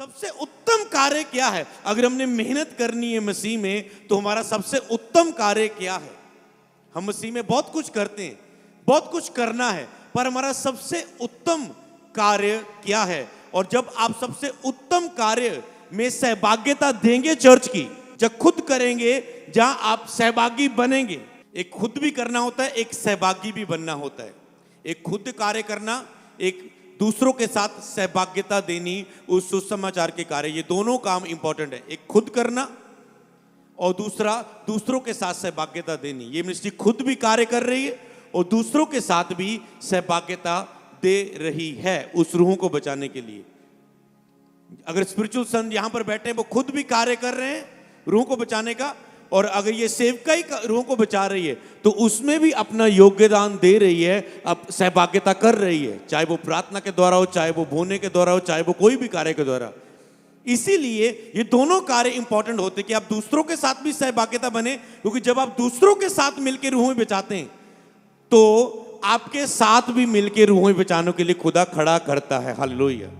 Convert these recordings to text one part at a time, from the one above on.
सबसे उत्तम कार्य क्या है? अगर हमने मेहनत करनी है मसीह में, तो हमारा सबसे उत्तम कार्य क्या है? हम मसीह में बहुत कुछ करते हैं, बहुत कुछ करना है, पर हमारा सबसे उत्तम कार्य क्या है? और जब आप सबसे उत्तम कार्य में सहभागिता देंगे चर्च की, जब खुद करेंगे, जहां आप सहभागी बनेंगे। एक खुद भी करना होता है, एक सहभागी भी बनना होता है। एक खुद कार्य करना, एक दूसरों के साथ सहभागिता देनी उस सुसमाचार के कार्य, ये दोनों काम इंपॉर्टेंट है। एक खुद करना और दूसरा दूसरों के साथ सहभागिता देनी। ये मिनिस्ट्री खुद भी कार्य कर रही है और दूसरों के साथ भी सहभागिता दे रही है उस रूहों को बचाने के लिए। अगर स्पिरिचुअल सन यहां पर बैठे हैं, वो खुद भी कार्य कर रहे हैं रूहों को बचाने का, और अगर ये सेवका ही रूहों को बचा रही है, तो उसमें भी अपना योगदान दे रही है, अब सहभागिता कर रही है, चाहे वो प्रार्थना के द्वारा हो, चाहे वो बोने के द्वारा हो, चाहे वो कोई भी कार्य के द्वारा। इसीलिए ये दोनों कार्य इंपॉर्टेंट होते कि आप दूसरों के साथ भी सहभागिता बने, क्योंकि जब आप दूसरों के साथ मिलकर रूहों बचाते हैं, तो आपके साथ भी मिलकर रूहों बचाने के लिए खुदा खड़ा करता है। हालेलुया।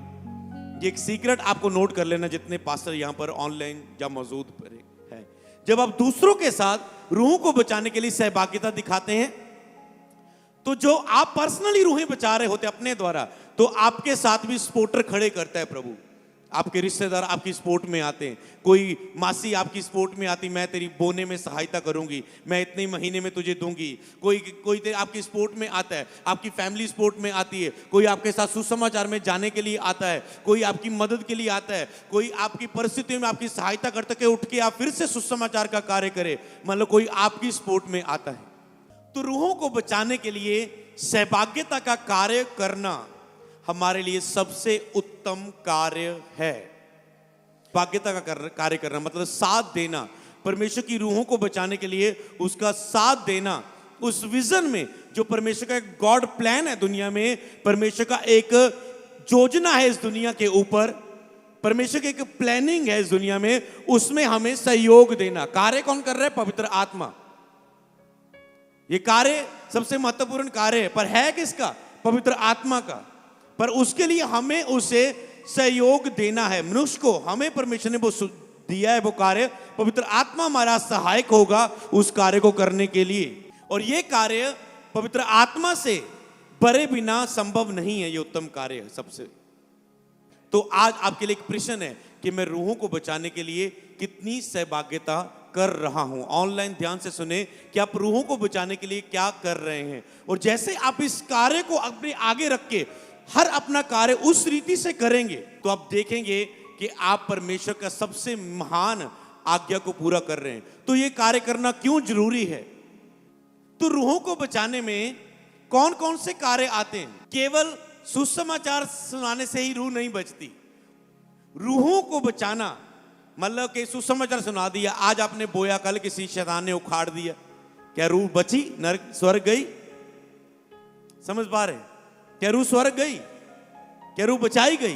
ये एक सीक्रेट आपको नोट कर लेना, जितने पास्टर यहां पर ऑनलाइन या मौजूद है। जब आप दूसरों के साथ रूहों को बचाने के लिए सहभागिता दिखाते हैं, तो जो आप पर्सनली रूहें बचा रहे होते अपने द्वारा, तो आपके साथ भी सपोर्टर खड़े करता है प्रभु। आपके रिश्तेदार आपकी सपोर्ट में आते हैं, कोई मासी आपकी सपोर्ट में आती, मैं तेरी बोने में सहायता करूंगी, मैं इतने महीने में तुझे दूंगी। कोई आपकी सपोर्ट में आता है, आपकी फैमिली सपोर्ट में आती है, कोई आपके साथ सुसमाचार में जाने के लिए आता है, कोई आपकी मदद के लिए आता है, कोई आपकी परिस्थितियों में आपकी सहायता करते कि उठ के आप फिर से सुसमाचार का कार्य करें। मान लो कोई आपकी सपोर्ट में आता है। तो रूहों को बचाने के लिए सहभागिता का कार्य करना हमारे लिए सबसे उत्तम कार्य है। भाग्यता का कार्य करना मतलब साथ देना, परमेश्वर की रूहों को बचाने के लिए उसका साथ देना, उस विजन में जो परमेश्वर का एक गॉड प्लान है दुनिया में, परमेश्वर का एक योजना है इस दुनिया के ऊपर, परमेश्वर की एक प्लानिंग है इस दुनिया में, उसमें हमें सहयोग देना। कार्य कौन कर रहा है? पवित्र आत्मा। ये कार्य सबसे महत्वपूर्ण कार्य है, पर है किसका? पवित्र आत्मा का। पर उसके लिए हमें उसे सहयोग देना है। मनुष्य को हमें परमेश्वर ने वो दिया है, वो कार्य, पवित्र आत्मा हमारा सहायक होगा उस कार्य को करने के लिए। और ये कार्य पवित्र आत्मा से बरे बिना संभव नहीं है। ये उत्तम कार्य है सबसे। तो आज आपके लिए एक प्रश्न है कि मैं रूहों को बचाने के लिए कितनी सहभागिता कर रहा हूं। ऑनलाइन ध्यान से सुने कि आप रूहों को बचाने के लिए क्या कर रहे हैं, और जैसे आप इस कार्य को अपने आगे रख के हर अपना कार्य उस रीति से करेंगे, तो आप देखेंगे कि आप परमेश्वर का सबसे महान आज्ञा को पूरा कर रहे हैं। तो ये कार्य करना क्यों जरूरी है? तो रूहों को बचाने में कौन कौन से कार्य आते हैं? केवल सुसमाचार सुनाने से ही रूह नहीं बचती। रूहों को बचाना मतलब कि सुसमाचार सुना दिया, आज आपने बोया, कल किसी शैतान ने उखाड़ दिया, क्या रूह बची? नरक स्वर्ग गई? समझ पा रहे? क्या रूह स्वर्ग गई? क्या रूह बचाई गई?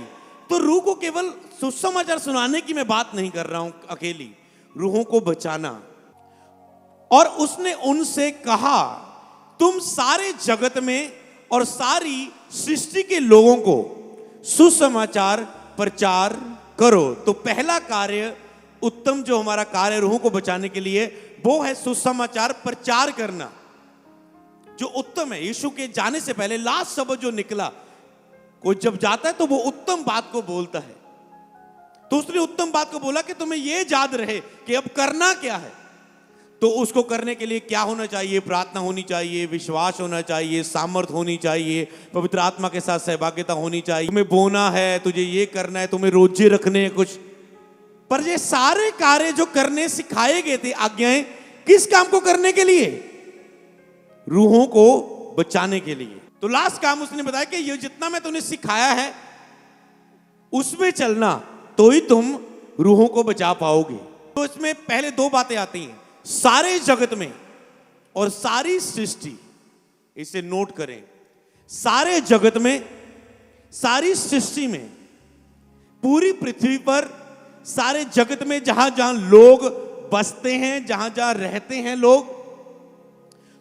तो रूह को केवल सुसमाचार सुनाने की मैं बात नहीं कर रहा हूं अकेली, रूहों को बचाना। और उसने उनसे कहा, तुम सारे जगत में और सारी सृष्टि के लोगों को सुसमाचार प्रचार करो। तो पहला कार्य, उत्तम जो हमारा कार्य रूहों को बचाने के लिए, वो है सुसमाचार प्रचार करना, जो उत्तम है। यीशु के जाने से पहले लास्ट शब्द जो निकला, कोई जब जाता है तो वो उत्तम बात को बोलता है। तो उसने उत्तम बात को बोला कि तुम्हें ये याद रहे कि अब करना क्या है। तो उसको करने के लिए क्या होना चाहिए? प्रार्थना होनी चाहिए, विश्वास होना चाहिए, सामर्थ्य होनी चाहिए, पवित्र आत्मा के साथ सहभागिता होनी चाहिए। तुम्हें बोना है, तुझे ये करना है, तुम्हें रोजे रखने हैं कुछ। पर ये सारे कार्य जो करने सिखाए गए थे, आज्ञाएं, किस काम को करने के लिए? रूहों को बचाने के लिए। तो लास्ट काम उसने बताया कि ये जितना मैं तुम्हें सिखाया है उसमें चलना, तो ही तुम रूहों को बचा पाओगे। तो इसमें पहले दो बातें आती हैं, सारे जगत में और सारी सृष्टि। इसे नोट करें, सारे जगत में, सारी सृष्टि में, पूरी पृथ्वी पर, सारे जगत में जहां जहां लोग बसते हैं, जहां जहां रहते हैं लोग,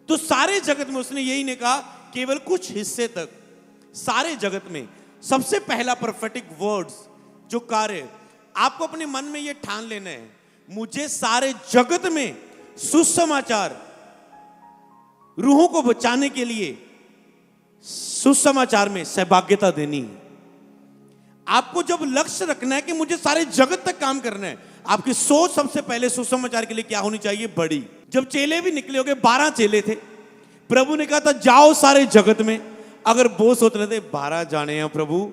तो सारे जगत में उसने यही ने कहा, केवल कुछ हिस्से तक, सारे जगत में। सबसे पहला प्रोफेटिक वर्ड्स जो कार्य आपको अपने मन में ये ठान लेना है, मुझे सारे जगत में सुसमाचार, रूहों को बचाने के लिए सुसमाचार में सहभागिता देनी है। आपको जब लक्ष्य रखना है कि मुझे सारे जगत तक काम करना है, आपकी सोच सबसे पहले सुसमाचार के लिए क्या होनी चाहिए? बड़ी। जब चेले भी निकले होंगे, 12 चेले थे, प्रभु ने कहा था जाओ सारे जगत में। अगर वो सोच रहे थे 12 जाने हैं प्रभु,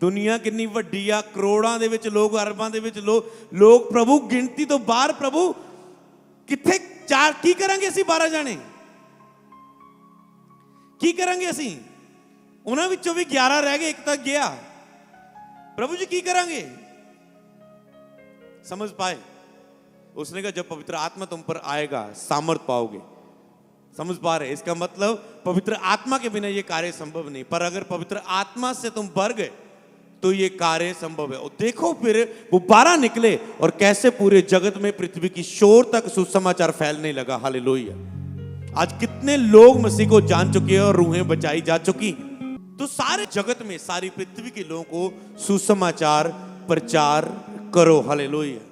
दुनिया कितनी वड्डी आ, करोड़ां दे विच लोग, अरबां दे विच लोग प्रभु, गिनती तो बाहर प्रभु, किथे चार की करांगे असीं 12 जाने? की करांगे असीं? उन्हां विचों भी 11 रह गए, एक तक गया। प्रभु जी की करांगे? समझ पाए? उसने कहा जब पवित्र आत्मा तुम पर आएगा सामर्थ पाओगे। समझ पा रहे? इसका मतलब पवित्र आत्मा के बिना ये कार्य संभव नहीं, पर अगर पवित्र आत्मा से तुम भर गए तो ये कार्य संभव है। और देखो फिर वो 12 निकले और कैसे पूरे जगत में, पृथ्वी की शोर तक सुसमाचार फैलने लगा। हालेलुया। आज कितने लोग मसीह को जान चुके हैं और रूहें बचाई जा चुकी। तो सारे जगत में, सारी पृथ्वी के लोगों को सुसमाचार प्रचार करो। हालेलुया।